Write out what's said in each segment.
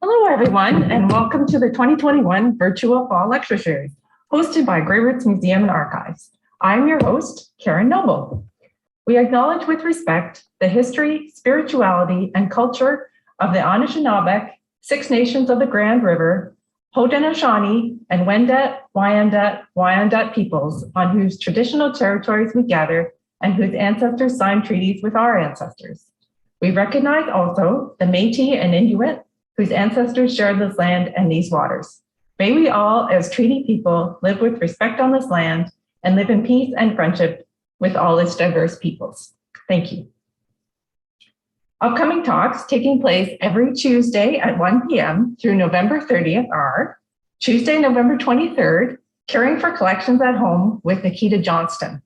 Hello, everyone, and welcome to the 2021 Virtual Fall Lecture Series, hosted by Grey Roots Museum and Archives. I'm your host, Karen Noble. We acknowledge with respect the history, spirituality, and culture of the Anishinaabe, Six Nations of the Grand River, Haudenosaunee, and Wendat, Wyandot peoples on whose traditional territories we gather and whose ancestors signed treaties with our ancestors. We recognize also the Métis and Inuit, whose ancestors shared this land and these waters. May we all, as treaty people, live with respect on this land and live in peace and friendship with all its diverse peoples. Thank you. Upcoming talks taking place every Tuesday at 1 p.m. through November 30th are Tuesday, November 23rd, Caring for Collections at Home with Nikita Johnston.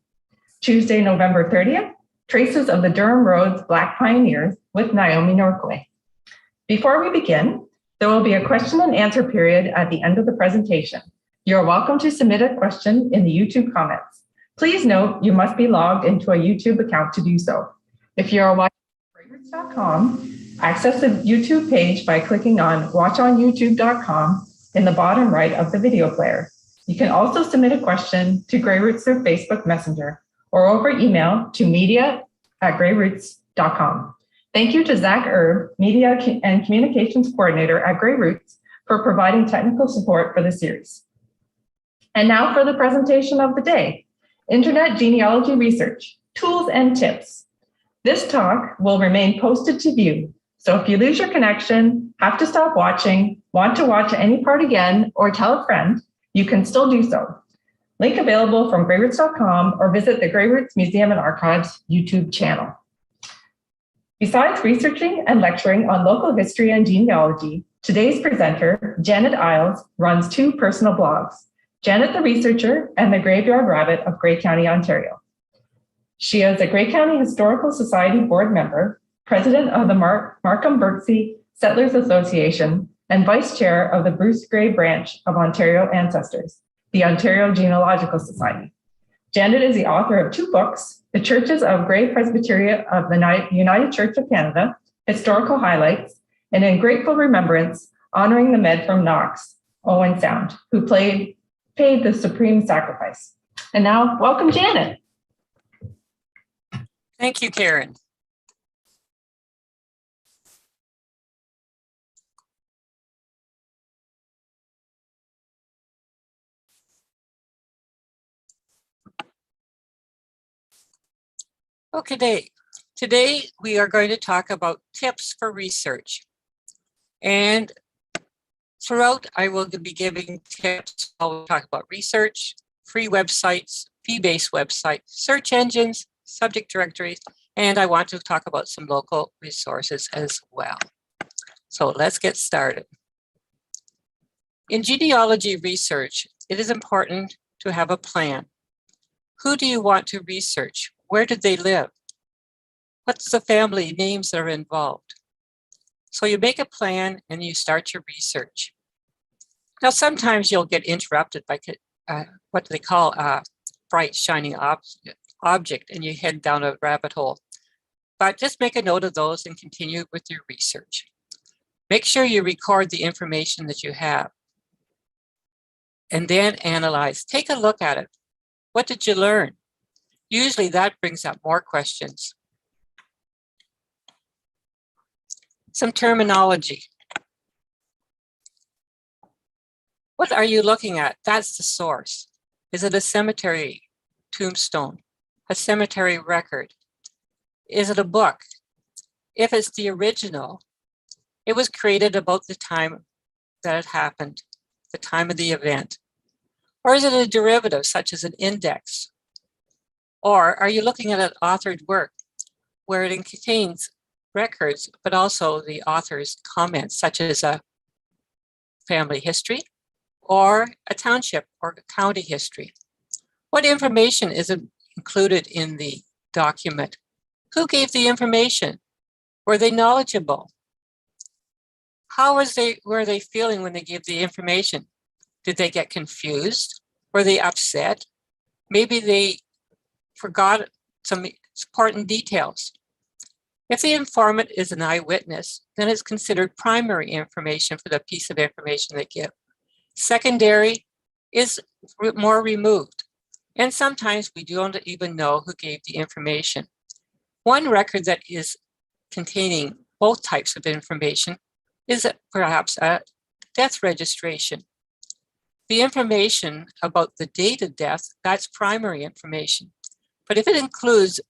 Tuesday, November 30th, Traces of the Durham Roads Black Pioneers with Naomi Norquay. Before we begin, there will be a question and answer period at the end of the presentation. You are welcome to submit a question in the YouTube comments. Please note you must be logged into a YouTube account to do so. If you are watching on greyroots.com, access the YouTube page by clicking on watchonyoutube.com in the bottom right of the video player. You can also submit a question to Grey Roots through Facebook Messenger or over email to media@greyroots.com. Thank you to Zach Erb, Media and Communications Coordinator at Grey Roots, for providing technical support for the series. And now for the presentation of the day, Internet Genealogy Research, Tools and Tips. This talk will remain posted to view, so if you lose your connection, have to stop watching, want to watch any part again, or tell a friend, you can still do so. Link available from greyroots.com or visit the Grey Roots Museum and Archives YouTube channel. Besides researching and lecturing on local history and genealogy, today's presenter, Janet Iles, runs two personal blogs, Janet the Researcher and the Graveyard Rabbit of Grey County, Ontario. She is a Grey County Historical Society board member, president of the Markham Berczy Settlers Association, and vice chair of the Bruce Grey branch of Ontario Ancestors, the Ontario Genealogical Society. Janet is the author of two books, The Churches of Grey Presbyteria of the United Church of Canada, Historical Highlights, and in grateful remembrance, honoring the men from Knox, Owen Sound, who paid the supreme sacrifice. And now, welcome, Janet. Thank you, Karen. Okay, today we are going to talk about tips for research. And throughout, I will be giving tips. I'll talk about research, free websites, fee-based websites, search engines, subject directories, and I want to talk about some local resources as well. So let's get started. In genealogy research, it is important to have a plan. Who do you want to research? Where did they live? What's the family names that are involved? So you make a plan and you start your research. Now, sometimes you'll get interrupted by what they call a bright, shining object, and you head down a rabbit hole. But just make a note of those and continue with your research. Make sure you record the information that you have. And then analyze. Take a look at it. What did you learn? Usually that brings up more questions. Some terminology. What are you looking at? That's the source. Is it a cemetery tombstone? A cemetery record? Is it a book? If it's the original, it was created about the time that it happened, the time of the event. Or is it a derivative, such as an index? Or are you looking at an authored work where it contains records, but also the author's comments, such as a family history or a township or county history? What information is included in the document? Who gave the information? Were they knowledgeable? How were they feeling when they gave the information? Did they get confused? Were they upset? Maybe they forgot some important details. If the informant is an eyewitness, then it's considered primary information for the piece of information they give. Secondary is more removed, and sometimes we don't even know who gave the information. One record that is containing both types of information is perhaps a death registration. The information about the date of death, that's primary information. But if it includes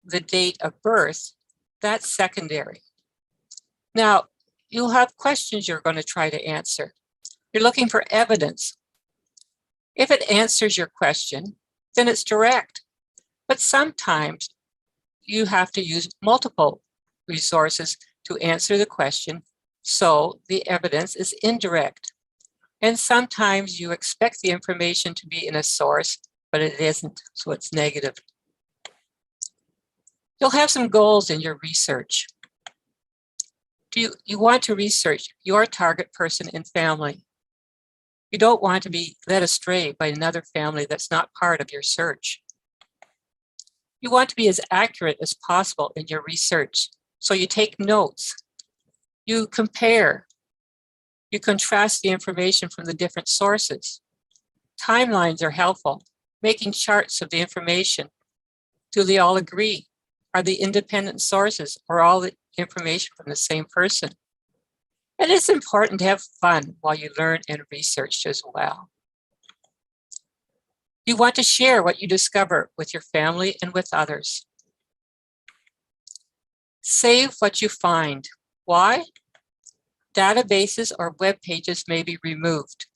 the date of birth, that's secondary. Now, you'll have questions you're going to try to answer. You're looking for evidence. If it answers your question, then it's direct. But sometimes you have to use multiple resources to answer the question, so the evidence is indirect. And sometimes you expect the information to be in a source, but it isn't, so it's negative. You'll have some goals in your research. You want to research your target person and family. You don't want to be led astray by another family that's not part of your search. You want to be as accurate as possible in your research, so you take notes. You compare. You contrast the information from the different sources. Timelines are helpful, making charts of the information. Do they all agree? Are they independent sources or all the information from the same person? And it's important to have fun while you learn and research as well. You want to share what you discover with your family and with others. Save what you find. Why? Databases or web pages may be removed.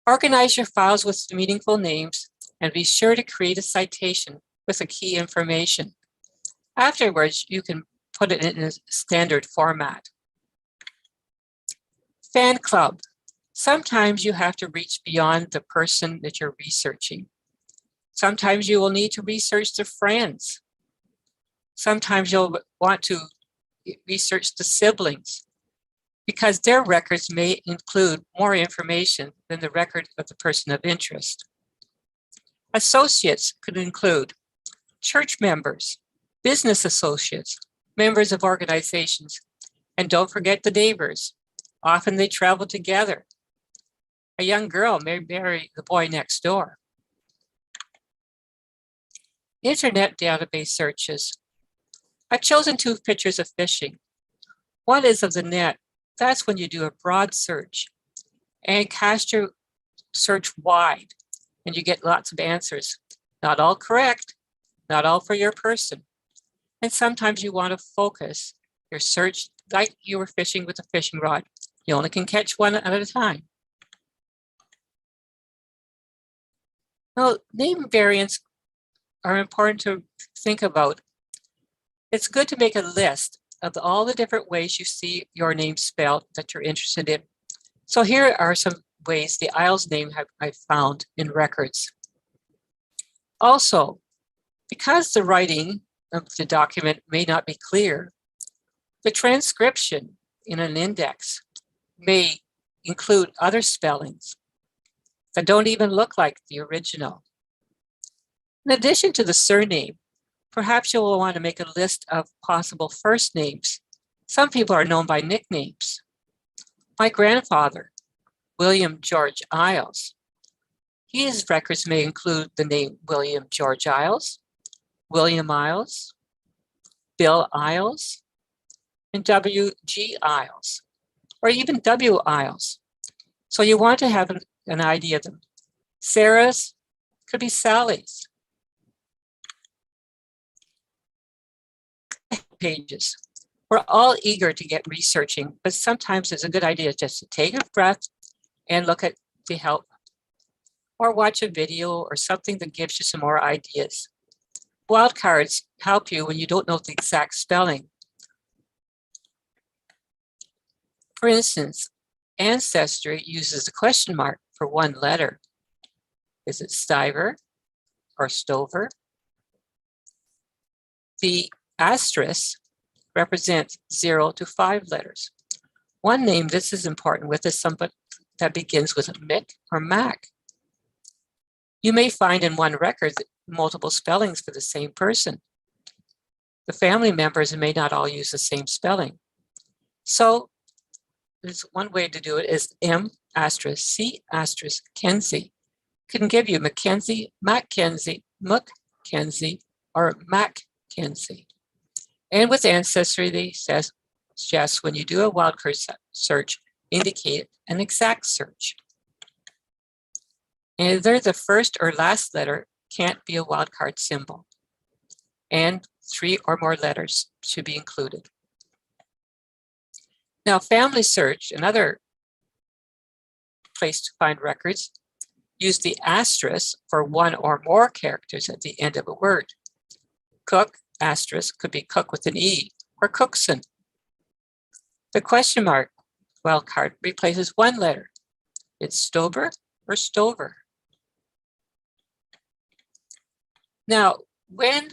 Organize your files with meaningful names and be sure to create a citation with the key information. Afterwards, you can put it in a standard format. Fan club. Sometimes you have to reach beyond the person that you're researching. Sometimes you will need to research the friends. Sometimes you'll want to research the siblings because their records may include more information than the record of the person of interest. Associates could include church members, business associates, members of organizations, and don't forget the neighbors. Often they travel together. A young girl may marry the boy next door. Internet database searches. I've chosen two pictures of fishing. One is of the net. That's when you do a broad search and cast your search wide and you get lots of answers. Not all correct, not all for your person. And sometimes you want to focus your search like you were fishing with a fishing rod. You only can catch one at a time. Now, name variants are important to think about. It's good to make a list of all the different ways you see your name spelled that you're interested in. So here are some ways the Iles name I found in records. Also, because the writing of the document may not be clear, the transcription in an index may include other spellings that don't even look like the original. In addition to the surname, perhaps you will want to make a list of possible first names. Some people are known by nicknames. My grandfather, William George Iles. His records may include the name William George Iles, William Iles, Bill Iles, and W.G. Iles, or even W. Iles. So you want to have an idea of them. Sarah's could be Sally's. Pages. We're all eager to get researching, but sometimes it's a good idea just to take a breath and look at the help, or watch a video or something that gives you some more ideas. Wildcards help you when you don't know the exact spelling. For instance, Ancestry uses a question mark for one letter. Is it Stiver or Stover? The asterisk represents 0 to 5 letters. One name this is important with is somebody that begins with Mick or Mac. You may find in one record multiple spellings for the same person. the family members may not all use the same spelling. So there's one way to do it is M*C*Kenzie can give you Mackenzie, Mackenzie, McKenzie, or Mackenzie. And with Ancestry, they suggest when you do a wildcard search, indicate an exact search. Either the first or last letter can't be a wildcard symbol, and 3 or more letters should be included. Now, FamilySearch, another place to find records, use the asterisk for 1 or more characters at the end of a word. Cook, asterisk, could be cook with an E, or Cookson. The question mark wildcard replaces 1 letter. It's Stover or Stover. Now, when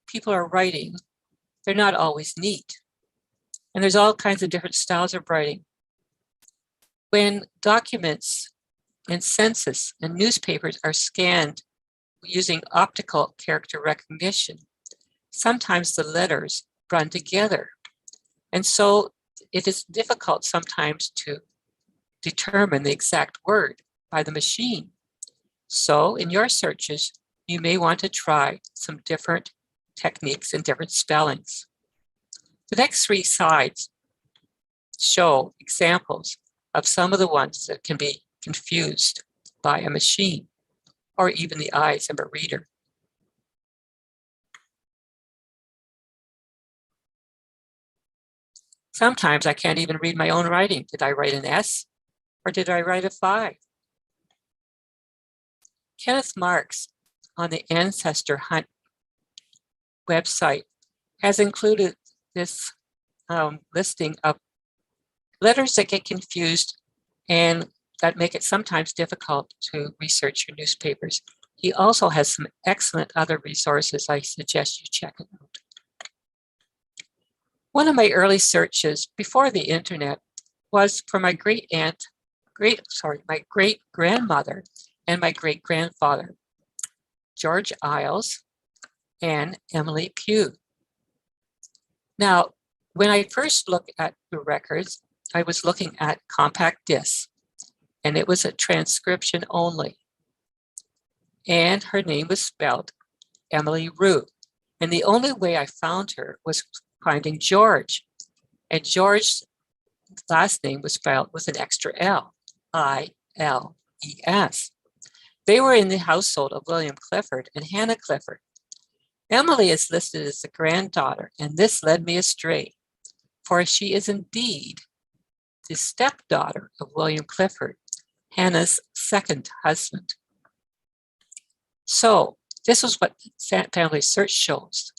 people are writing, they're not always neat. And there's all kinds of different styles of writing. When documents and census and newspapers are scanned using optical character recognition, sometimes the letters run together. And so it is difficult sometimes to determine the exact word by the machine. So in your searches, you may want to try some different techniques and different spellings. The next 3 slides show examples of some of the ones that can be confused by a machine or even the eyes of a reader. Sometimes I can't even read my own writing. Did I write an S or did I write a 5? Kenneth Marks on the Ancestor Hunt website has included this listing of letters that get confused and that make it sometimes difficult to research your newspapers. He also has some excellent other resources. I suggest you check it out. One of my early searches before the internet was for my my great-grandmother and my great-grandfather, George Iles and Emily Pugh. Now, when I first looked at the records, I was looking at compact discs, and it was a transcription only. And her name was spelled Emily Rue. And the only way I found her was finding George. And George's last name was spelled with an extra L, I-L-E-S. They were in the household of William Clifford and Hannah Clifford. Emily is listed as the granddaughter, and this led me astray, for she is indeed the stepdaughter of William Clifford, Hannah's second husband. So this is what FamilySearch shows.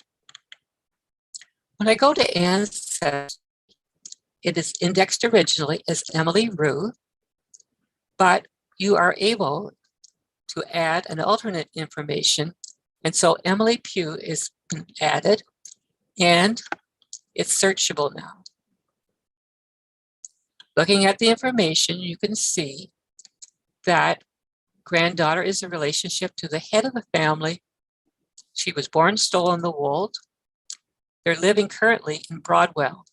When I go to Ancestry, it is indexed originally as Emily Rue, but you are able to add an alternate information. And so Emily Pugh is added and it's searchable now. Looking at the information, you can see that granddaughter is a relationship to the head of the family. She was born Stoll in the Wold. They're living currently in Broadwell.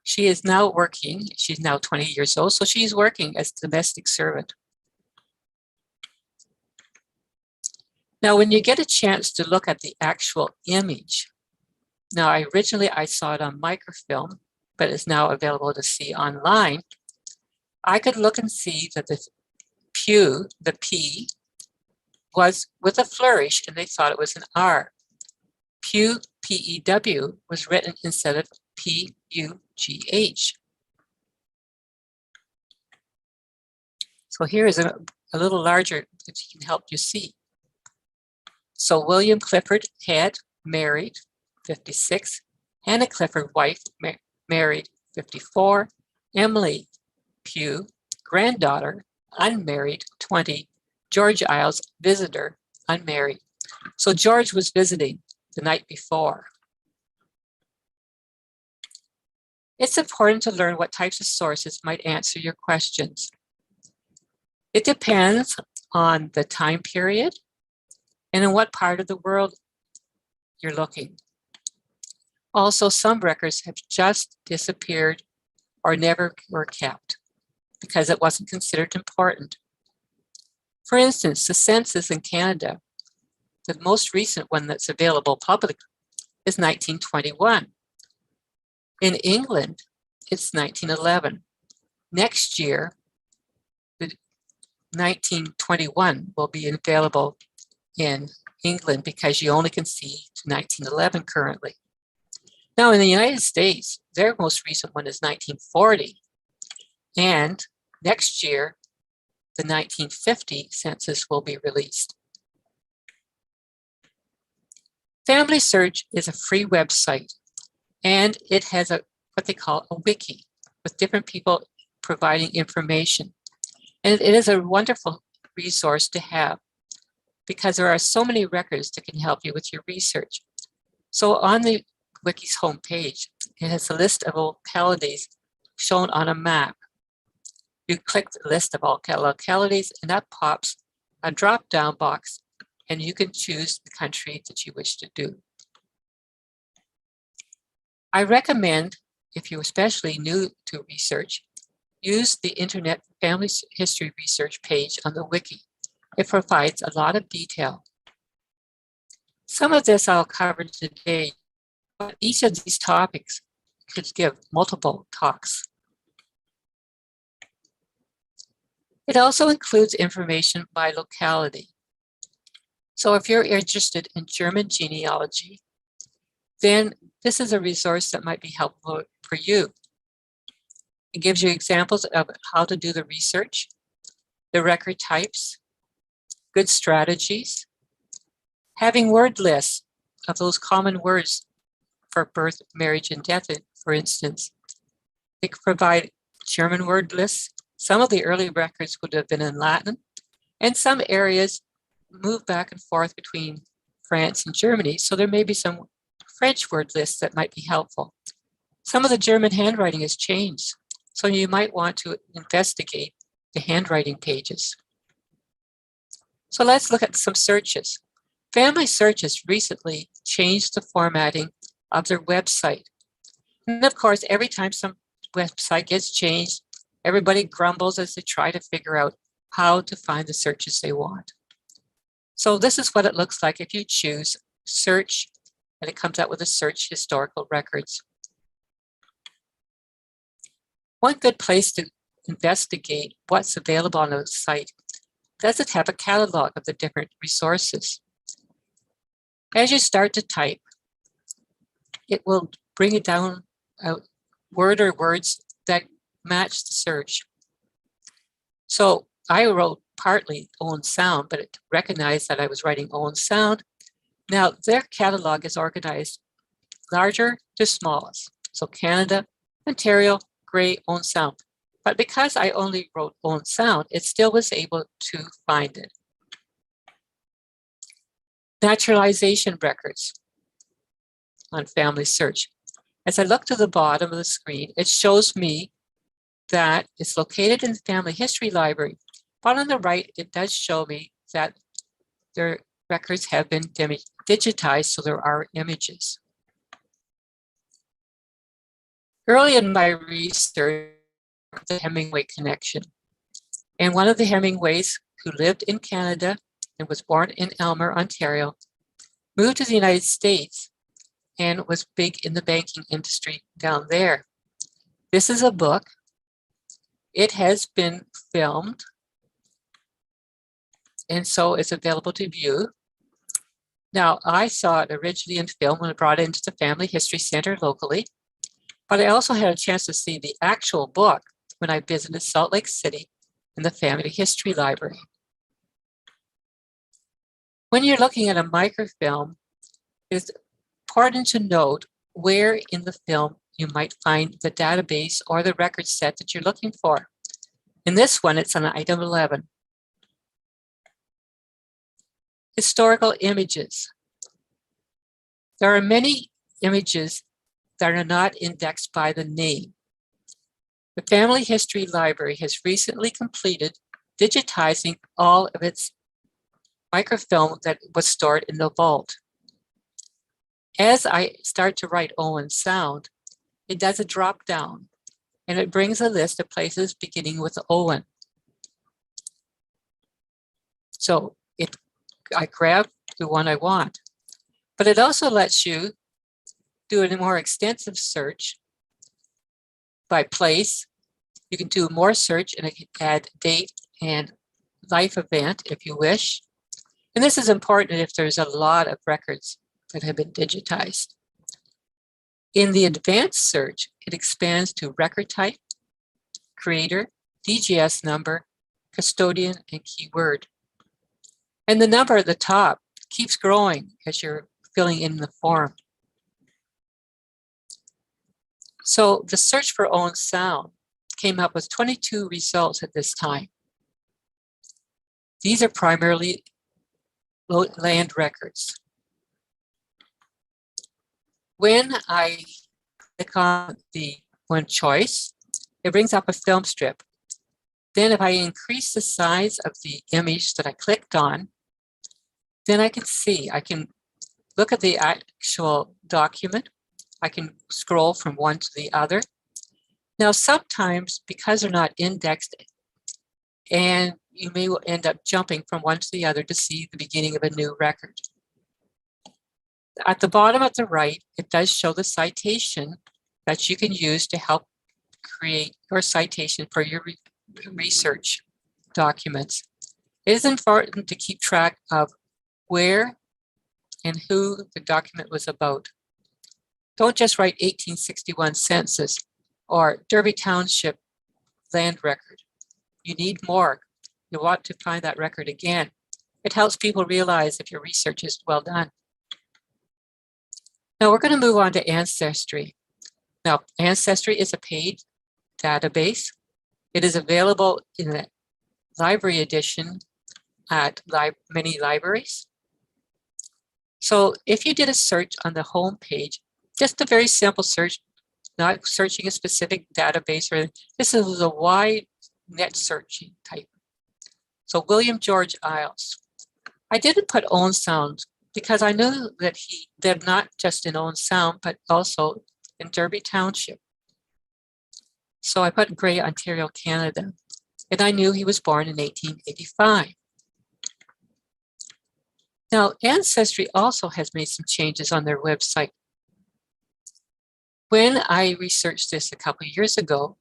She is now working, she's now 20 years old, so she's working as a domestic servant. Now, when you get a chance to look at the actual image, now originally I saw it on microfilm, but it's now available to see online. I could look and see that the Pew, the P, was with a flourish, and they thought it was an R. Pew, P-E-W, was written instead of P-U-G-H. So here is a little larger that can help you see. So William Clifford, head, married, 56. Hannah Clifford, wife, married, 54. Emily Pugh, granddaughter, unmarried, 20. George Iles, visitor, unmarried. So George was visiting the night before. It's important to learn what types of sources might answer your questions. It depends on the time period and in what part of the world you're looking. Also, some records have just disappeared or never were kept because it wasn't considered important. For instance, the census in Canada, the most recent one that's available publicly, is 1921. In England, it's 1911. Next year, the 1921 will be available in England because you only can see to 1911 currently. Now in the United States, their most recent one is 1940. And next year, the 1950 census will be released. FamilySearch is a free website, and it has what they call a wiki with different people providing information. And it is a wonderful resource to have because there are so many records that can help you with your research. So on the wiki's homepage, it has a list of localities shown on a map. You click the list of all localities and that pops a drop-down box and you can choose the country that you wish to do. I recommend, if you're especially new to research, use the Internet Family History Research page on the wiki. It provides a lot of detail. Some of this I'll cover today, but each of these topics could give multiple talks. It also includes information by locality. So if you're interested in German genealogy, then this is a resource that might be helpful for you. It gives you examples of how to do the research, the record types, good strategies, having word lists of those common words for birth, marriage, and death, for instance. They provide German word lists. Some of the early records would have been in Latin, and some areas move back and forth between France and Germany, so there may be some French word lists that might be helpful. Some of the German handwriting has changed, so you might want to investigate the handwriting pages. So let's look at some searches. FamilySearch has recently changed the formatting of their website. And of course, every time some website gets changed, everybody grumbles as they try to figure out how to find the searches they want. So this is what it looks like if you choose search, and it comes out with a search historical records. One good place to investigate what's available on a site, does it have a catalog of the different resources? As you start to type, it will bring it down a word or words that match the search. So I wrote partly Owen Sound, but it recognized that I was writing Owen Sound. Now their catalog is organized larger to smallest. So Canada, Ontario, Grey, Owen Sound. But because I only wrote Owen Sound, it still was able to find it. Naturalization records on FamilySearch. As I look to the bottom of the screen, it shows me that it's located in the Family History Library. But on the right, it does show me that their records have been digitized, so there are images. Early in my research, the Hemingway connection. And one of the Hemingways who lived in Canada and was born in Elmer, Ontario, moved to the United States and was big in the banking industry down there. This is a book. It has been filmed, and so it's available to view. Now, I saw it originally in film when I brought it into the Family History Center locally, but I also had a chance to see the actual book when I visited Salt Lake City in the Family History Library. When you're looking at a microfilm, it's important to note where in the film you might find the database or the record set that you're looking for. In this one, it's on item 11. Historical images. There are many images that are not indexed by the name. The Family History Library has recently completed digitizing all of its microfilm that was stored in the vault. As I start to write Owen Sound, it does a drop down and it brings a list of places beginning with Owen. So I grab the one I want, but it also lets you do a more extensive search by place. You can do more search and it can add date and life event if you wish. And this is important if there's a lot of records that have been digitized. In the advanced search, it expands to record type, creator, DGS number, custodian, and keyword. And the number at the top keeps growing as you're filling in the form. So the search for Owen Sound came up with 22 results at this time. These are primarily land records. When I click on the one choice, it brings up a film strip. Then if I increase the size of the image that I clicked on, then I can see, I can look at the actual document. I can scroll from one to the other. Now, sometimes because they're not indexed, and you may end up jumping from one to the other to see the beginning of a new record. At the bottom at the right, it does show the citation that you can use to help create your citation for your research documents. It is important to keep track of where and who the document was about. Don't just write 1861 census or Derby Township land record. You need more. You want to find that record again. It helps people realize if your research is well done. Now we're going to move on to Ancestry. Now, Ancestry is a paid database. It is available in the library edition at many libraries. So if you did a search on the home page, just a very simple search, not searching a specific database, or this is a wide net searching type. So William George Iles. I didn't put Owen Sound because I knew that he lived not just in Owen Sound, but also in Derby Township. So I put Grey, Ontario, Canada. And I knew he was born in 1885. Now, Ancestry also has made some changes on their website. When I researched this a couple of years ago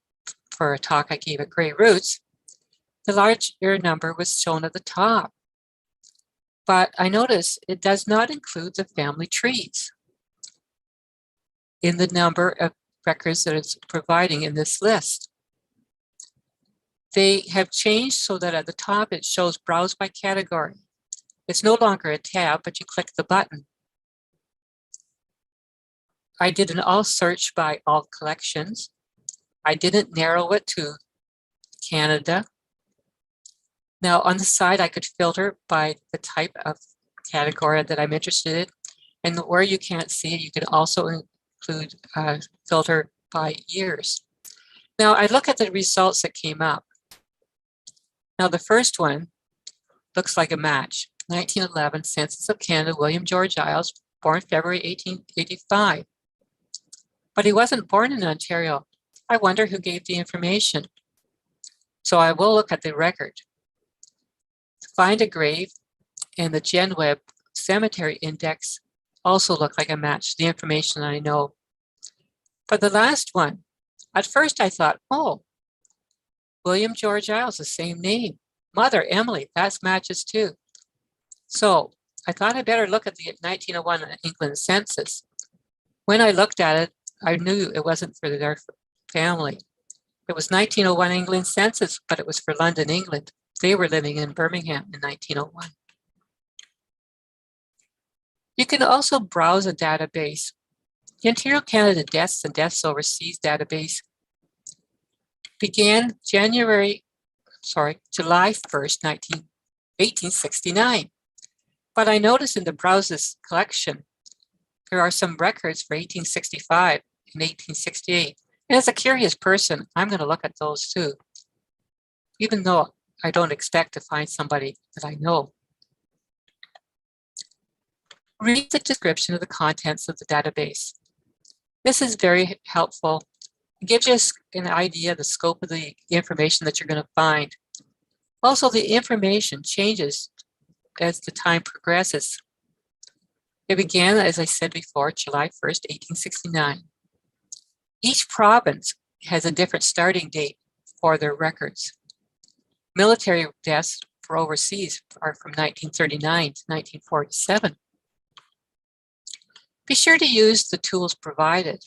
for a talk I gave at Grey Roots, the larger number was shown at the top. But I noticed it does not include the family trees in the number of records that it's providing in this list. They have changed so that at the top it shows browse by category. It's no longer a tab, but you click the button. I did an all search by all collections. I didn't narrow it to Canada. Now on the side, I could filter by the type of category that I'm interested in. And where you can't see it, you can also include filter by years. Now I look at the results that came up. Now the first one looks like a match. 1911 Census of Canada, William George Iles, born February 1885. But he wasn't born in Ontario. I wonder who gave the information. So I will look at the record. Find a grave and the GenWeb cemetery index also look like a match, the information I know. For the last one, at first I thought, oh, William George Iles, the same name. Mother, Emily, that matches too. So I thought I better look at the 1901 England census. When I looked at it, I knew it wasn't for their family. It was 1901 England census, but it was for London, England. They were living in Birmingham in 1901. You can also browse a database. The Ontario Canada Deaths and Deaths Overseas database began July 1st, 1869. But I noticed in the browses collection, there are some records for 1865 and 1868. And as a curious person, I'm going to look at those too, even though I don't expect to find somebody that I know. Read the description of the contents of the database. This is very helpful. It gives you an idea of the scope of the information that you're going to find. Also, the information changes as the time progresses. It began, as I said before, July 1st, 1869. Each province has a different starting date for their records. Military deaths for overseas are from 1939 to 1947. Be sure to use the tools provided.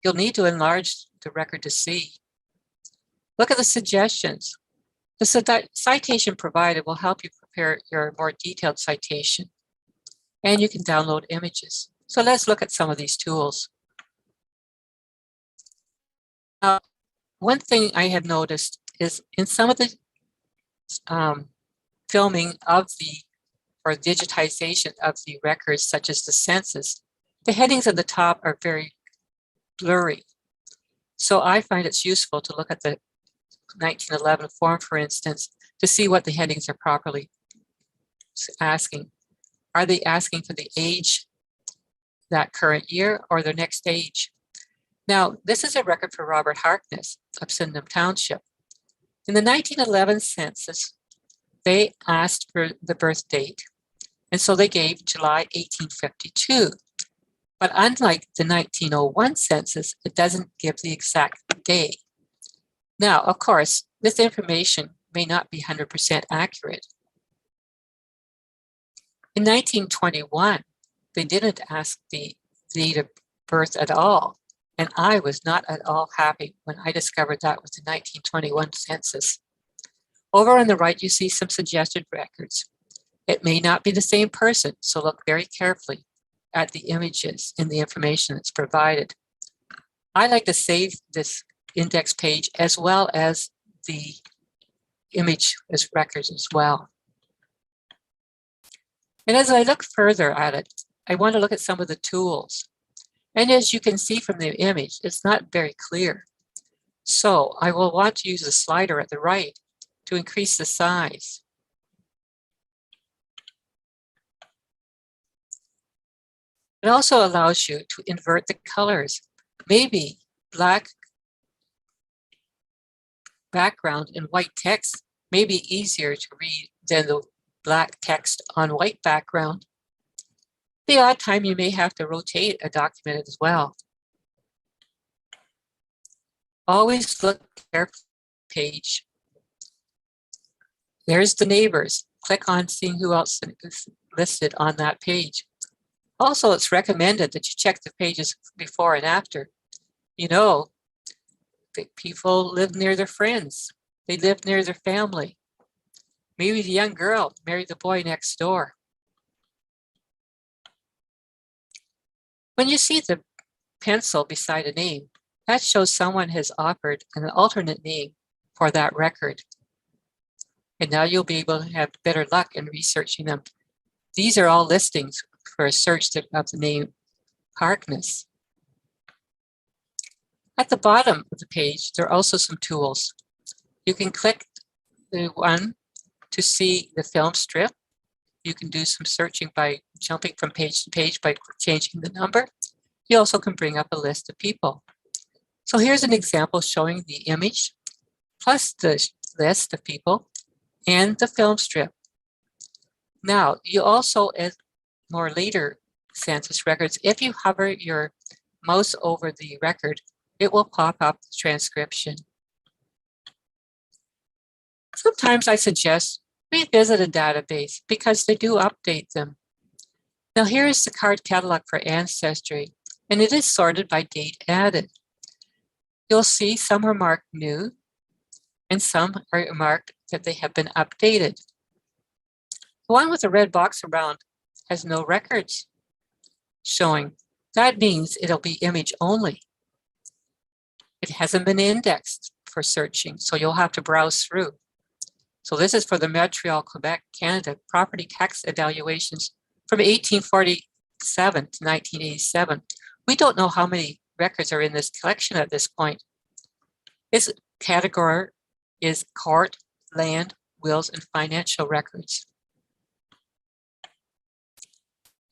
You'll need to enlarge the record to see. Look at the suggestions. The citation provided will help you prepare your more detailed citation, and you can download images. So let's look at some of these tools. Now, one thing I have noticed is in some of the filming of or digitization of the records, such as the census, the headings at the top are very blurry. So I find it's useful to look at the 1911 form, for instance, to see what the headings are properly asking. Are they asking for the age that current year or their next age? Now, this is a record for Robert Harkness of Sydenham Township. In the 1911 census, they asked for the birth date, and so they gave July 1852. But unlike the 1901 census, it doesn't give the exact day. Now, of course, this information may not be 100% accurate. In 1921, they didn't ask the date of birth at all, and I was not at all happy when I discovered that with the 1921 census. Over on the right, you see some suggested records. It may not be the same person, so look very carefully at the images in the information that's provided. I like to save this index page as well as the image as records as well. And as I look further at it, I want to look at some of the tools. And as you can see from the image, it's not very clear. So I will want to use the slider at the right to increase the size. It also allows you to invert the colors. Maybe black background and white text may be easier to read than the black text on white background. The odd time you may have to rotate a document as well. Always look carefully at the page. There's the neighbors. Click on seeing who else is listed on that page. Also, it's recommended that you check the pages before and after. You know, people live near their friends. They live near their family. Maybe the young girl married the boy next door. When you see the pencil beside a name, that shows someone has offered an alternate name for that record. And now you'll be able to have better luck in researching them. These are all listings for a search of the name Harkness. At the bottom of the page, there are also some tools. You can click the one to see the film strip. You can do some searching by jumping from page to page by changing the number. You also can bring up a list of people. So here's an example showing the image plus the list of people and the film strip. Now, you also, as more later census records, if you hover your mouse over the record, it will pop up the transcription. Sometimes I suggest revisit a database because they do update them. Now here's the card catalog for Ancestry, and it is sorted by date added. You'll see some are marked new, and some are marked that they have been updated. The one with the red box around has no records showing. That means it'll be image only. It hasn't been indexed for searching, so you'll have to browse through. So this is for the Montreal, Quebec, Canada property tax evaluations from 1847 to 1987. We don't know how many records are in this collection at this point. This category is court, land, wills, and financial records.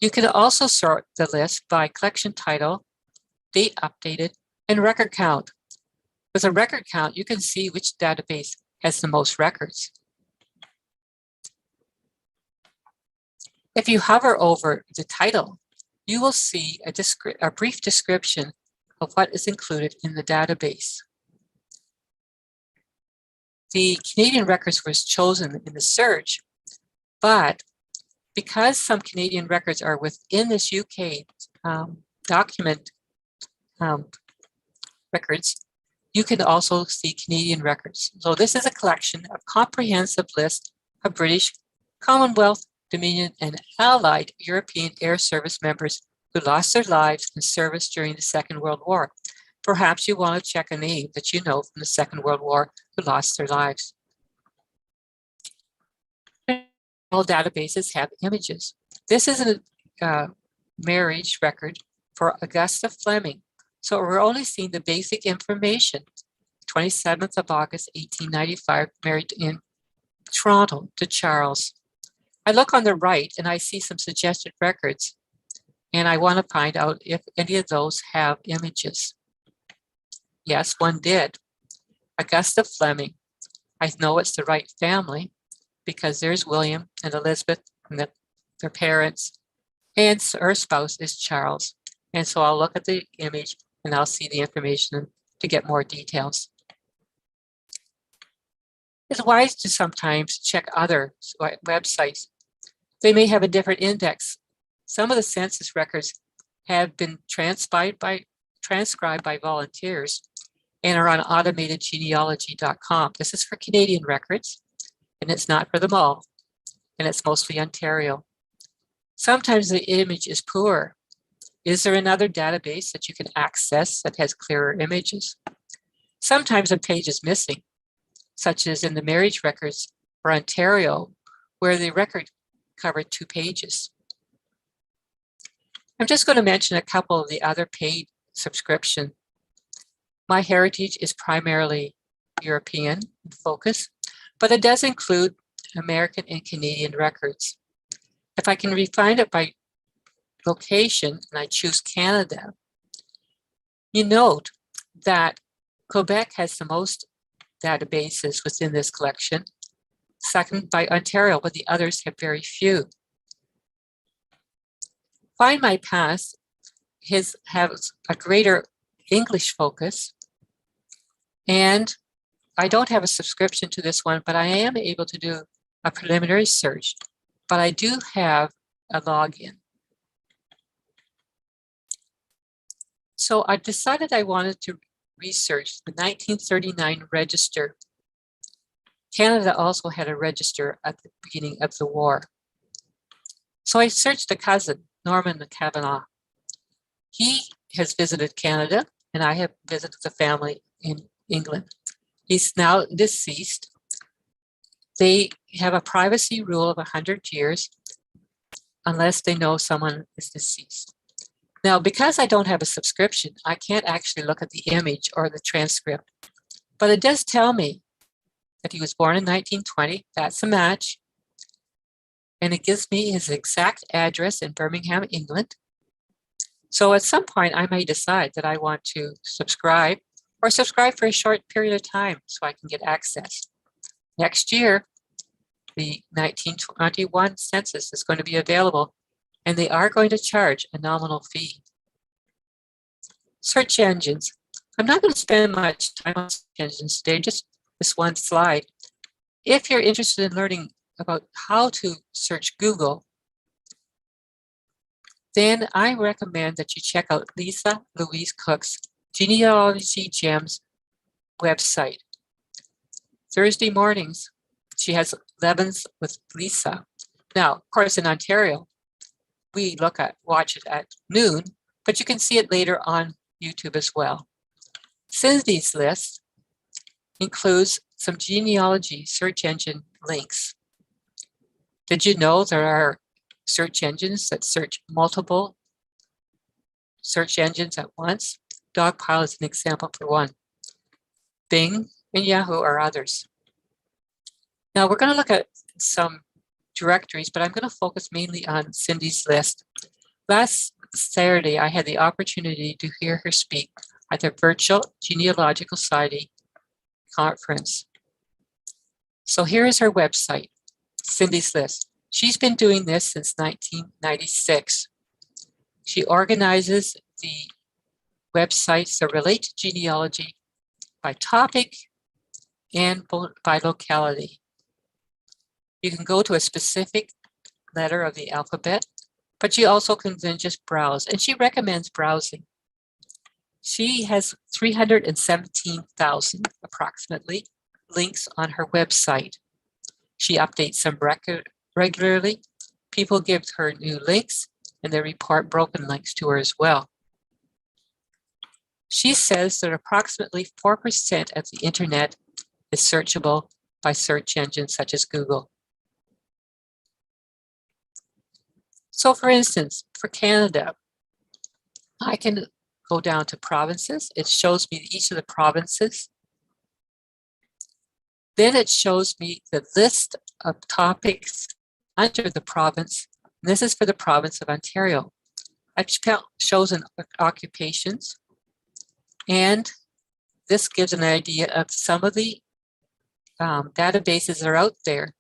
You can also sort the list by collection title, date updated, and record count. With a record count, you can see which database has the most records. If you hover over the title, you will see a brief description of what is included in the database. The Canadian records was chosen in the search, but because some Canadian records are within this UK document records, you can also see Canadian records. So this is a collection of comprehensive list of British, Commonwealth, Dominion, and Allied European Air Service members who lost their lives in service during the Second World War. Perhaps you want to check a name that you know from the Second World War who lost their lives. All databases have images. This is a marriage record for Augusta Fleming. So we're only seeing the basic information. 27th of August, 1895, married in Toronto to Charles. I look on the right and I see some suggested records, and I want to find out if any of those have images. Yes, one did. Augusta Fleming. I know it's the right family because there's William and Elizabeth and their parents, and her spouse is Charles. And so I'll look at the image and I'll see the information to get more details. It's wise to sometimes check other websites. They may have a different index. Some of the census records have been transcribed by volunteers and are on automatedgenealogy.com. This is for Canadian records, and it's not for them all, and it's mostly Ontario. Sometimes the image is poor. Is there another database that you can access that has clearer images? Sometimes a page is missing, such as in the marriage records for Ontario, where the record covered 2 pages. I'm just going to mention a couple of the other paid subscription. My heritage is primarily European in focus, but it does include American and Canadian records. If I can refine it by location and I choose Canada, you note that Quebec has the most databases within this collection, second by Ontario, but the others have very few. Find My Past has a greater English focus, and I don't have a subscription to this one, but I am able to do a preliminary search, but I do have a login. So I decided I wanted to research the 1939 register. Canada also had a register at the beginning of the war. So I searched a cousin, Norman Kavanagh. He has visited Canada, and I have visited the family in England. He's now deceased. They have a privacy rule of 100 years unless they know someone is deceased. Now, because I don't have a subscription, I can't actually look at the image or the transcript, but it does tell me that he was born in 1920. That's a match. And it gives me his exact address in Birmingham, England. So at some point, I may decide that I want to subscribe or subscribe for a short period of time so I can get access. Next year, the 1921 census is going to be available, and they are going to charge a nominal fee. Search engines. I'm not going to spend much time on search engines today, just this one slide. If you're interested in learning about how to search Google, then I recommend that you check out Lisa Louise Cook's Genealogy Gems website. Thursday mornings, she has 11s with Lisa. Now, of course, in Ontario, we watch it at noon, but you can see it later on YouTube as well. Cindy's list includes some genealogy search engine links. Did you know there are search engines that search multiple search engines at once? Dogpile is an example for one. Bing and Yahoo are others. Now we're going to look at some directories, but I'm going to focus mainly on Cindy's list. Last Saturday, I had the opportunity to hear her speak at the Virtual Genealogical Society conference. So here is her website, Cindy's List. She's been doing this since 1996. She organizes the websites that relate to genealogy by topic and by locality. You can go to a specific letter of the alphabet, but you also can then just browse, and she recommends browsing. She has 317,000 approximately links on her website. She updates them regularly. People give her new links, and they report broken links to her as well. She says that approximately 4% of the internet is searchable by search engines such as Google. So for instance, for Canada, I can go down to provinces. It shows me each of the provinces. Then it shows me the list of topics under the province. And this is for the province of Ontario. It shows an occupations. And this gives an idea of some of the databases that are out there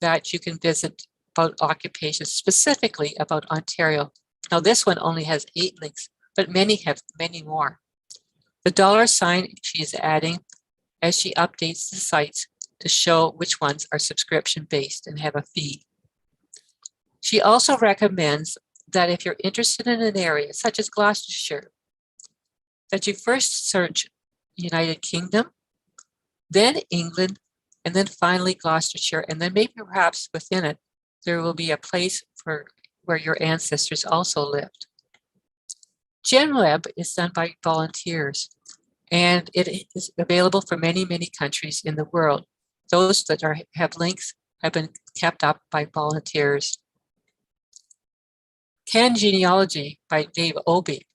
that you can visit about occupations, specifically about Ontario. Now this one only has 8 links, but many have many more. The $sign she is adding as she updates the sites to show which ones are subscription-based and have a fee. She also recommends that if you're interested in an area, such as Gloucestershire, that you first search United Kingdom, then England, and then finally Gloucestershire, and then maybe perhaps within it, there will be a place for where your ancestors also lived. GenWeb is done by volunteers, and it is available for many, many countries in the world. Those that have links have been kept up by volunteers. Can Genealogy by Dave Obey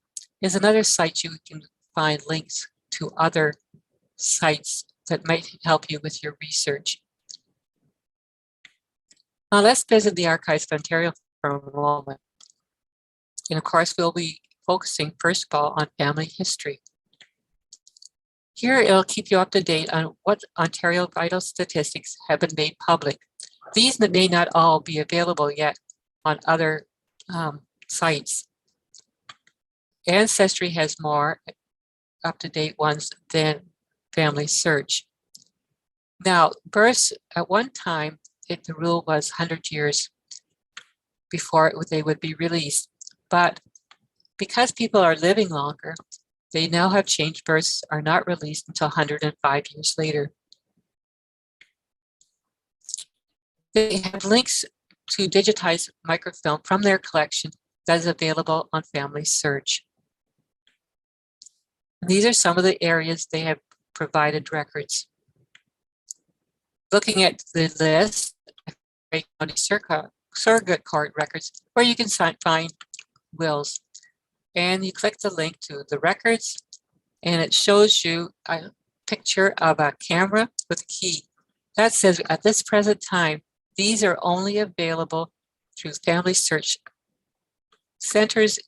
is another site you can find links to other sites that might help you with your research. Now let's visit the Archives of Ontario for a moment. And of course, we'll be focusing first of all on family history. Here it'll keep you up to date on what Ontario vital statistics have been made public. These may not all be available yet on other sites. Ancestry has more up-to-date ones than FamilySearch. Now, births at one time, the rule was 100 years before they would be released. But because people are living longer, they now have changed. Births are not released until 105 years later. They have links to digitized microfilm from their collection that is available on FamilySearch. These are some of the areas they have provided records. Looking at the list, County Surrogate Court records, where you can find wills. And you click the link to the records, and it shows you a picture of a camera with a key. That says at this present time, these are only available through FamilySearch centers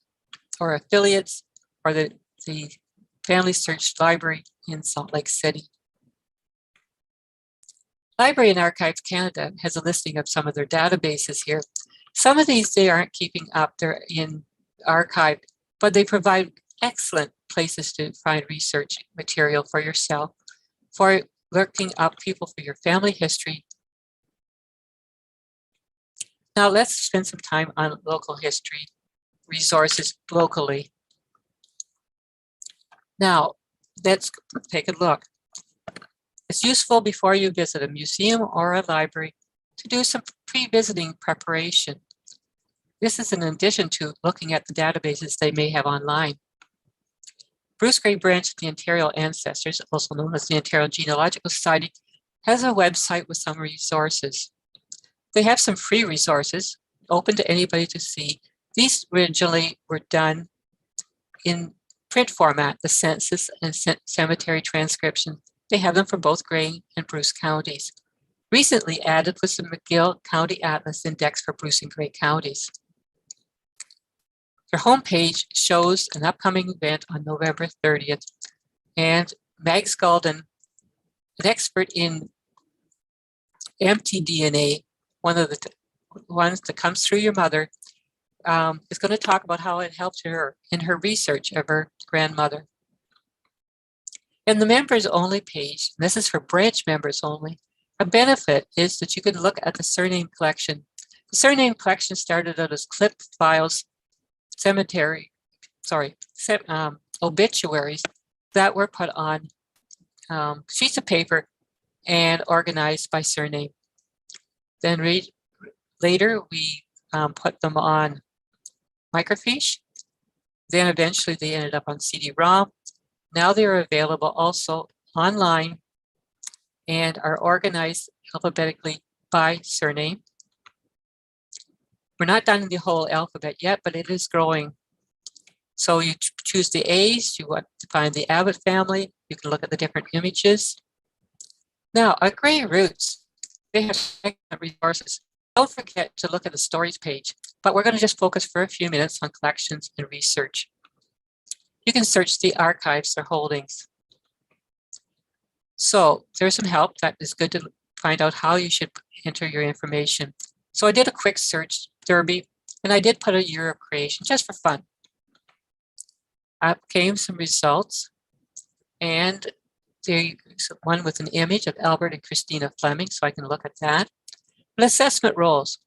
or affiliates or the FamilySearch library in Salt Lake City. Library and Archives Canada has a listing of some of their databases here. Some of these they aren't keeping up, they're in archived, but they provide excellent places to find research material for yourself, for looking up people for your family history. Now let's spend some time on local history resources locally. Now, let's take a look. It's useful before you visit a museum or a library to do some pre-visiting preparation. This is in addition to looking at the databases they may have online. Bruce Gray Branch of the Ontario Ancestors, also known as the Ontario Genealogical Society, has a website with some resources. They have some free resources open to anybody to see. These originally were done in print format, the census and cemetery transcription. They have them for both Gray and Bruce counties. Recently added was the McGill County Atlas Index for Bruce and Gray counties. Their homepage shows an upcoming event on November 30th, and Mag Scaldon, an expert in mtDNA, one of the ones that comes through your mother, is going to talk about how it helped her in her research of her grandmother. And the members only page, and this is for branch members only, a benefit is that you can look at the surname collection. The surname collection started out as clipped files, obituaries that were put on sheets of paper and organized by surname. Then later we put them on microfiche. Then eventually they ended up on CD-ROM. Now they're available also online and are organized alphabetically by surname. We're not done in the whole alphabet yet, but it is growing. So you choose the A's, you want to find the Abbott family, you can look at the different images. Now, at Grey Roots, they have excellent resources. Don't forget to look at the stories page, but we're going to just focus for a few minutes on collections and research. You can search the archives or holdings. So there's some help that is good to find out how you should enter your information. So I did a quick search derby, and I did put a year of creation just for fun. Up came some results, and there's one with an image of Albert and Christina Fleming, so I can look at that. But assessment rolls.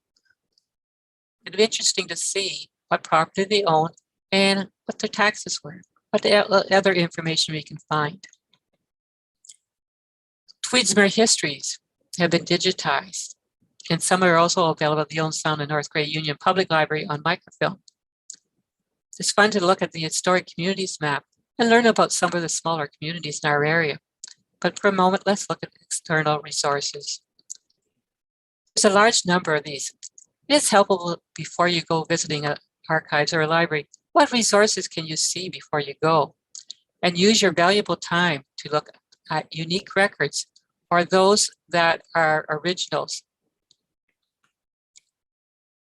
It'd be interesting to see what property they own and what their taxes were, what other information we can find. Tweedsmuir histories have been digitized, and some are also available at the Owen Sound and North Grey Union Public Library on microfilm. It's fun to look at the historic communities map and learn about some of the smaller communities in our area. But for a moment, let's look at external resources. There's a large number of these. It is helpful before you go visiting archives or a library. What resources can you see before you go? And use your valuable time to look at unique records or those that are originals.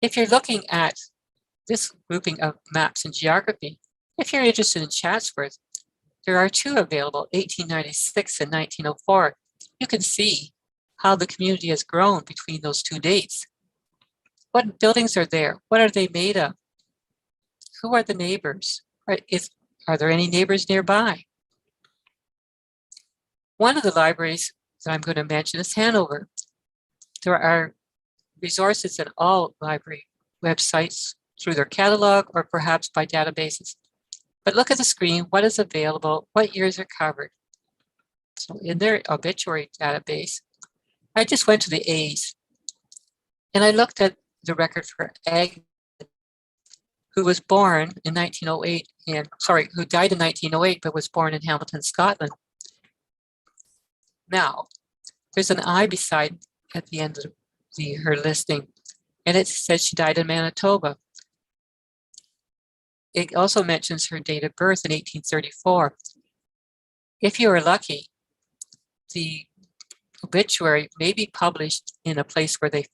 If you're looking at this grouping of maps and geography, if you're interested in Chatsworth, there are two available, 1896 and 1904. You can see how the community has grown between those two dates. What buildings are there? What are they made of? Who are the neighbors? Are there any neighbors nearby? One of the libraries that I'm going to mention is Hanover. There are resources at all library websites through their catalog or perhaps by databases. But look at the screen, what is available, what years are covered. So in their obituary database, I just went to the A's and I looked at the record for Agnes, who was born in 1908 who died in 1908 but was born in Hamilton, Scotland. Now, there's an I beside at the end of her listing, and it says she died in Manitoba. It also mentions her date of birth in 1834. If you are lucky, the obituary may be published in a place where they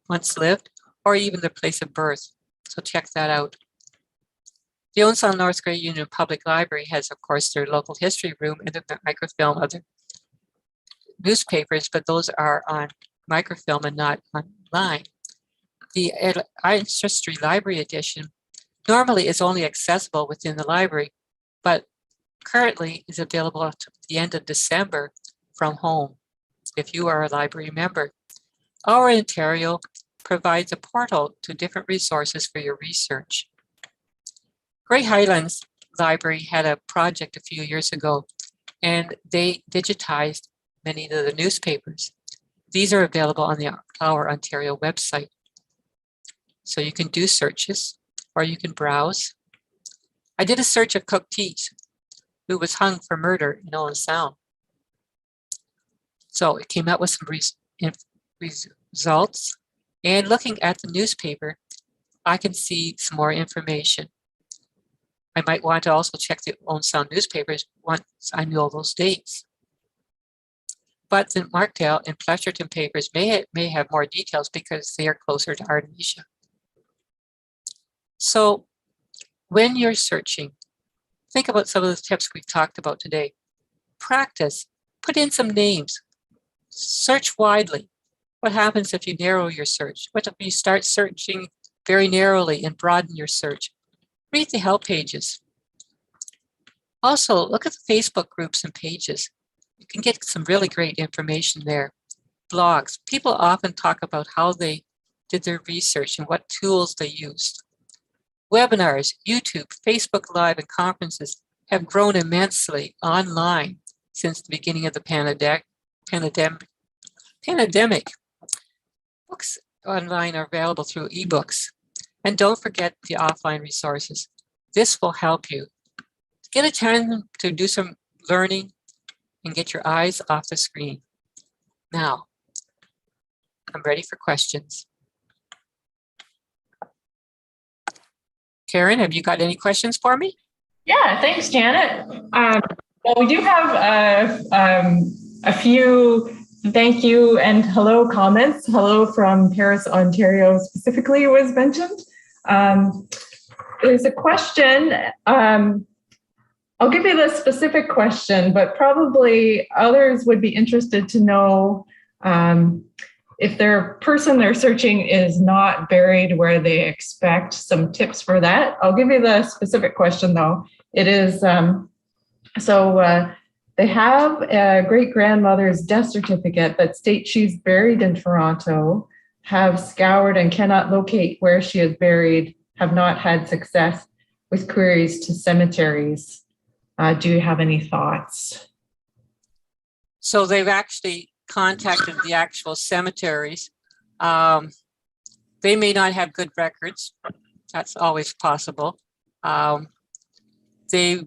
once lived, or even the place of birth. So check that out. The Owen Sound North Grey Union Public Library has, of course, their local history room and the microfilm of their newspapers, but those are on microfilm and not online. The Ancestry Library Edition normally is only accessible within the library, but currently is available at the end of December from home if you are a library member. Our Ontario provides a portal to different resources for your research. Grey Highlands Library had a project a few years ago, and they digitized many of the newspapers. These are available on the Our Ontario website. So you can do searches or you can browse. I did a search of Cook Teach, who was hung for murder in Owen Sound. So it came out with some results. And looking at the newspaper, I can see some more information. I might want to also check the Owen Sound newspapers once I know those dates. But the Markdale and Fletcherton papers may have more details because they are closer to Artemisha. So when you're searching, think about some of the tips we've talked about today. Practice, put in some names, search widely. What happens if you narrow your search? What if you start searching very narrowly and broaden your search? Read the help pages. Also, look at the Facebook groups and pages. You can get some really great information there. Blogs. People often talk about how they did their research and what tools they used. Webinars, YouTube, Facebook Live, and conferences have grown immensely online since the beginning of the pandemic. Books online are available through ebooks. And don't forget the offline resources. This will help you. Get a time to do some learning and get your eyes off the screen. Now, I'm ready for questions. Karen, have you got any questions for me? Yeah, thanks, Janet. Well, we do have a few thank you and hello comments. Hello from Paris, Ontario specifically was mentioned. There's a question. I'll give you the specific question, but probably others would be interested to know if their person they're searching is not buried where they expect, some tips for that. I'll give you the specific question though. It is, they have a great-grandmother's death certificate that states she's buried in Toronto, have scoured and cannot locate where she is buried, have not had success with queries to cemeteries. Do you have any thoughts? So they've actually contacted the actual cemeteries. They may not have good records. That's always possible. They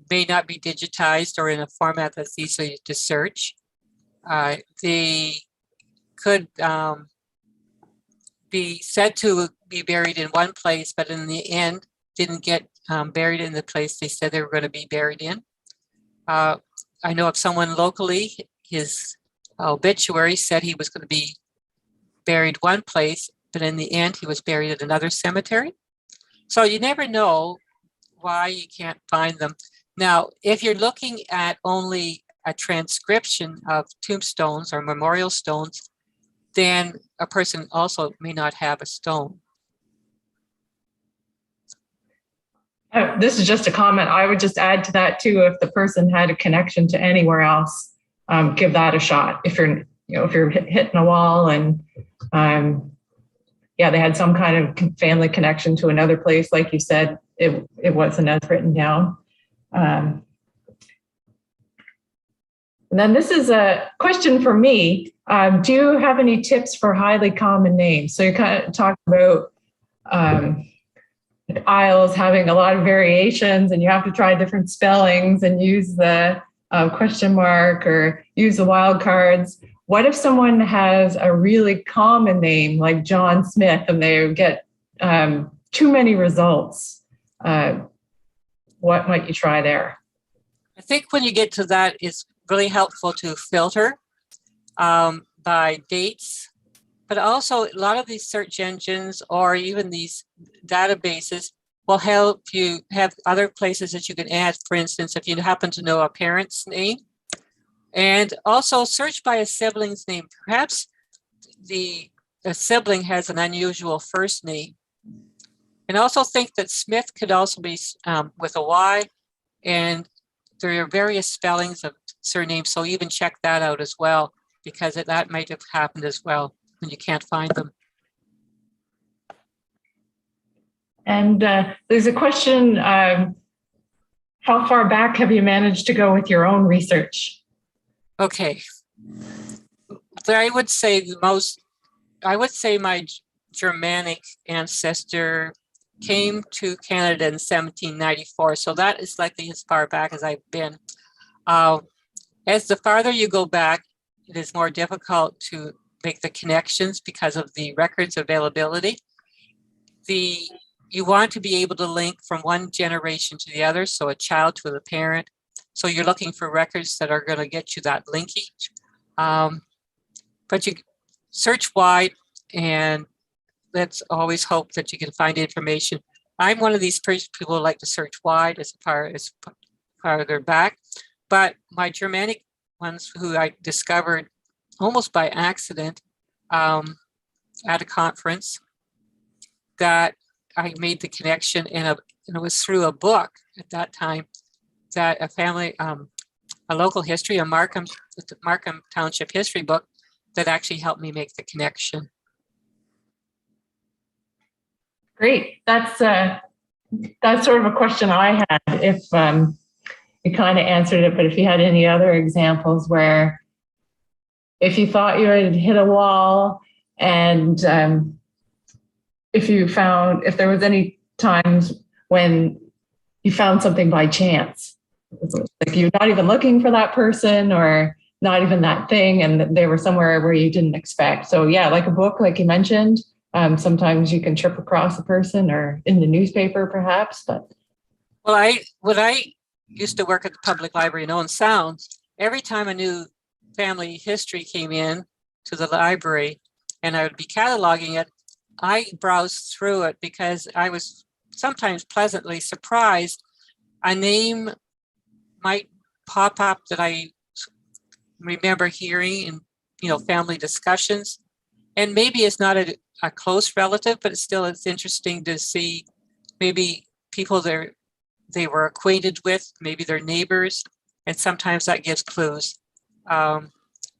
may not be digitized or in a format that's easy to search. They could be said to be buried in one place, but in the end didn't get buried in the place they said they were going to be buried in. I know of someone locally, his obituary said he was going to be buried one place, but in the end he was buried at another cemetery. So you never know why you can't find them. Now, if you're looking at only a transcription of tombstones or memorial stones, then a person also may not have a stone. This is just a comment. I would just add to that too, if the person had a connection to anywhere else, give that a shot. If you're hitting a wall and they had some kind of family connection to another place, like you said, it wasn't as written down. And then this is a question for me. Do you have any tips for highly common names? So you're kind of talking about Iles having a lot of variations and you have to try different spellings and use the question mark or use the wild cards. What if someone has a really common name like John Smith and they get too many results? What might you try there? I think when you get to that, it's really helpful to filter by dates, but also a lot of these search engines or even these databases will help you have other places that you can add. For instance, if you happen to know a parent's name, and also search by a sibling's name. Perhaps a sibling has an unusual first name. And also think that Smith could also be with a Y, and there are various spellings of surnames, so even check that out as well, because that might have happened as well when you can't find them. And there's a question, how far back have you managed to go with your own research? Okay. I would say my Germanic ancestor came to Canada in 1794. So that is likely as far back as I've been. As the farther you go back, it is more difficult to make the connections because of the records availability. You want to be able to link from one generation to the other, so a child to the parent. So you're looking for records that are going to get you that linkage. But you search wide, and let's always hope that you can find information. I'm one of these people who like to search wide as far as farther back, but my Germanic ones who I discovered almost by accident at a conference, that I made the connection, and it was through a book at that time that a local history, the Markham Township history book, that actually helped me make the connection. Great. That's sort of a question I had. If you kind of answered it, but if you had any other examples where if you thought you had hit a wall, and if there was any times when you found something by chance, like you're not even looking for that person or not even that thing, and they were somewhere where you didn't expect. So yeah, like a book, like you mentioned, sometimes you can trip across a person, or in the newspaper perhaps. But well, when I used to work at the public library in Owen Sound, every time a new family history came in to the library and I would be cataloging it, I browsed through it because I was sometimes pleasantly surprised. A name might pop up that I remember hearing in family discussions, and maybe it's not a close relative, but it's interesting to see maybe people they were acquainted with, maybe their neighbors, and sometimes that gives clues.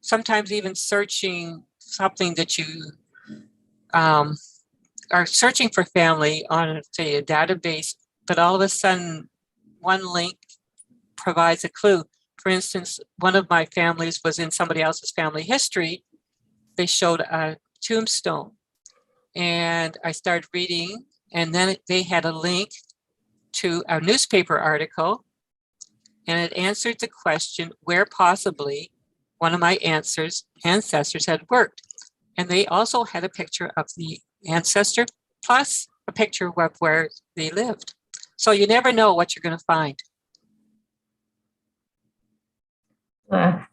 Sometimes even searching something that you are searching for family on, say, a database, but all of a sudden one link provides a clue. For instance, one of my families was in somebody else's family history. They showed a tombstone, and I started reading, and then they had a link to a newspaper article, and it answered the question where possibly one of my ancestors had worked. And they also had a picture of the ancestor plus a picture of where they lived. So you never know what you're going to find.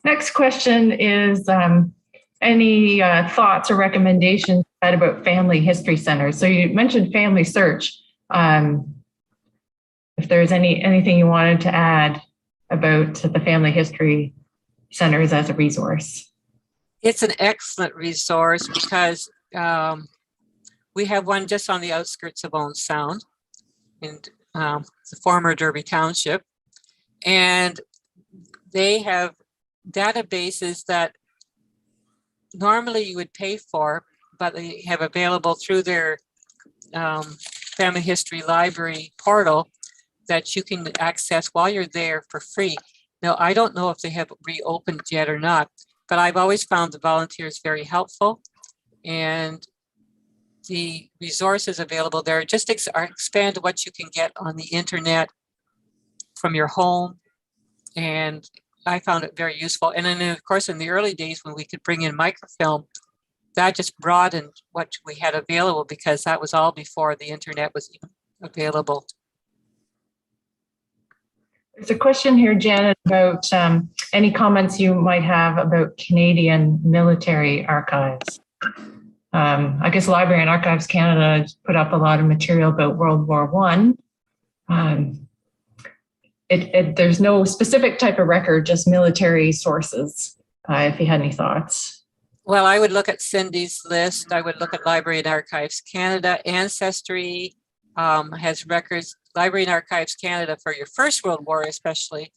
Next question is any thoughts or recommendations about family history centers? So you mentioned FamilySearch. If there's anything you wanted to add about the family history centers as a resource. It's an excellent resource because we have one just on the outskirts of Owen Sound in the former Derby Township, and they have databases that normally you would pay for, but they have available through their family history library portal that you can access while you're there for free. Now, I don't know if they have reopened yet or not, but I've always found the volunteers very helpful, and the resources available there just expand what you can get on the internet from your home. And I found it very useful. And then, of course, in the early days when we could bring in microfilm, that just broadened what we had available, because that was all before the internet was even available. There's a question here, Janet, about any comments you might have about Canadian military archives. I guess Library and Archives Canada put up a lot of material about World War I. There's no specific type of record, just military sources, if you had any thoughts. Well, I would look at Cindy's list. I would look at Library and Archives Canada. Ancestry has records. Library and Archives Canada, for your First World War especially,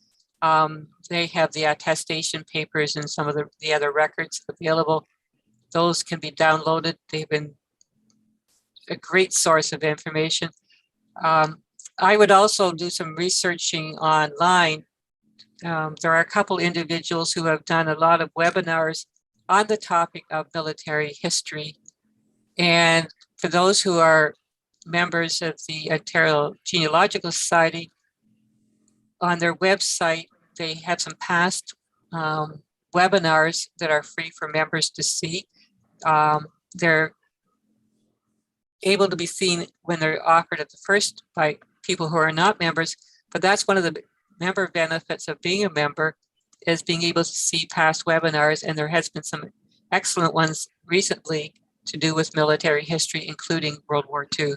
they have the attestation papers and some of the other records available. Those can be downloaded. They've been a great source of information. I would also do some researching online. There are a couple individuals who have done a lot of webinars on the topic of military history. And for those who are members of the Ontario Genealogical Society, on their website, they have some past webinars that are free for members to see. They're able to be seen when they're offered at the first by people who are not members, but that's one of the member benefits of being a member, is being able to see past webinars, and there has been some excellent ones recently to do with military history, including World War II.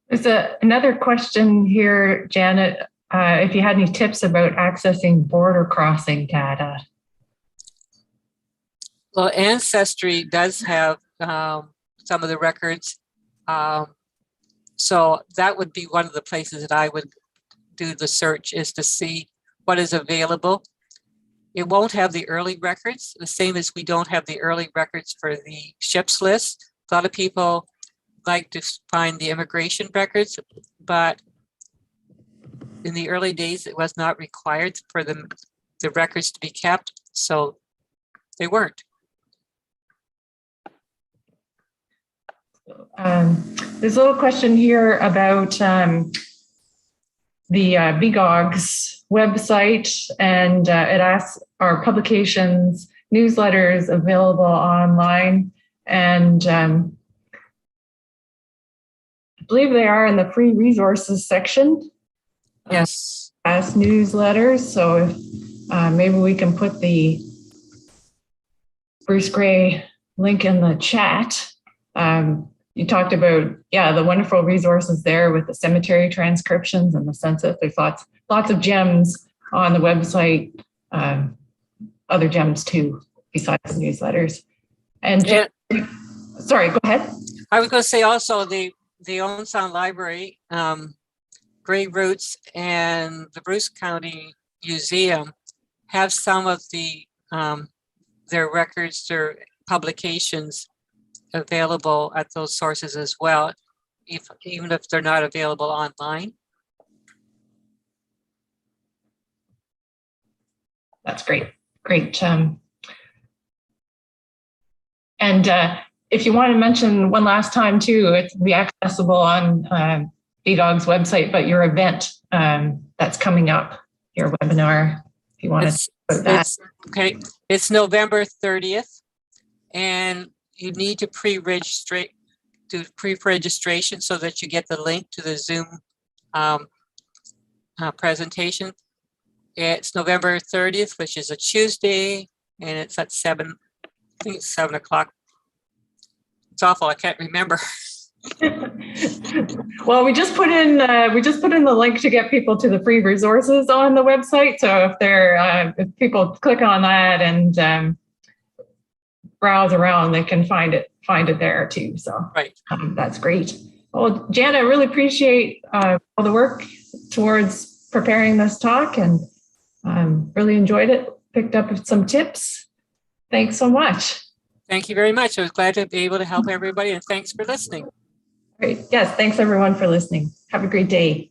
There's another question here, Janet, if you had any tips about accessing border crossing data. Well, Ancestry does have some of the records. So that would be one of the places that I would do the search, is to see what is available. It won't have the early records, the same as we don't have the early records for the ships list. A lot of people like to find the immigration records, but in the early days, it was not required for the records to be kept, so they weren't. There's a little question here about the BGOG's website, and it asks, are publications, newsletters available online? And I believe they are in the free resources section. Yes. As newsletters. So if, maybe we can put the Bruce Gray link in the chat. You talked about, the wonderful resources there with the cemetery transcriptions and the census. There's lots of gems on the website, other gems too, besides the newsletters. And sorry, go ahead. I was going to say also the Owen Sound Library, Gray Roots, and the Bruce County Museum have some of the their records, their publications available at those sources as well, even if they're not available online. That's great. And if you want to mention one last time too, it's be accessible on BGOG's website, but your event that's coming up, your webinar, if you want to put that. Okay, it's November 30th, and you need to do pre-registration so that you get the link to the Zoom presentation. It's November 30th, which is a Tuesday, and it's at 7, I think it's 7 o'clock. It's awful, I can't remember. Well, we just put in the link to get people to the free resources on the website. So if people click on that and browse around, they can find it there too. So right. That's great. Well, Janet, I really appreciate all the work towards preparing this talk, and really enjoyed it. Picked up some tips. Thanks so much. Thank you very much. I was glad to be able to help everybody, and thanks for listening. Great. Yes, thanks everyone for listening. Have a great day.